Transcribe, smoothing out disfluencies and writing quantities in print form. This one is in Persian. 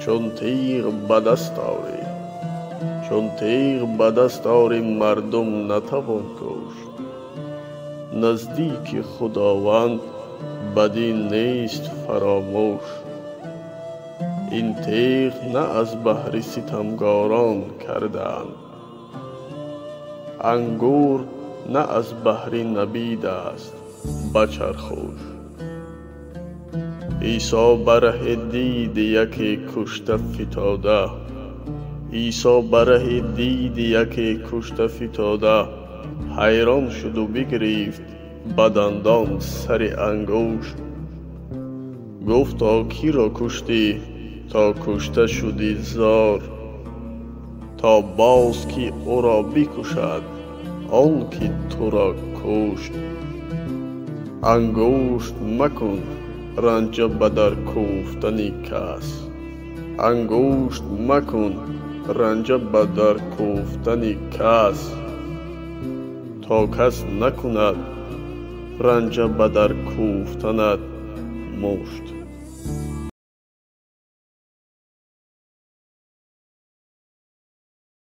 چون تیغ به دست آری، چون تیغ به دست آری مردم نتوان کشت. نزدیک خداوند بدی نیست فراموش. این تیغ نه از بهر ستمگاران کردند، انگور نه از بهر نبید است بچرخوش. عیسی بره دید یکی کشته فتاده، عیسی بره دید یکی کشته فتاده، حیران شد و بگرفت به دندان سر انگوش. گفتا کی را کشتی تا کشته شدی زار، تا باز کی او را بکشد آن که تو را کشت. انگشت مکن رنج به در کوفتن کس، انگشت مکن رنج به در کوفتن کس، تا کس نکند رنج به در کوفتنت مشت.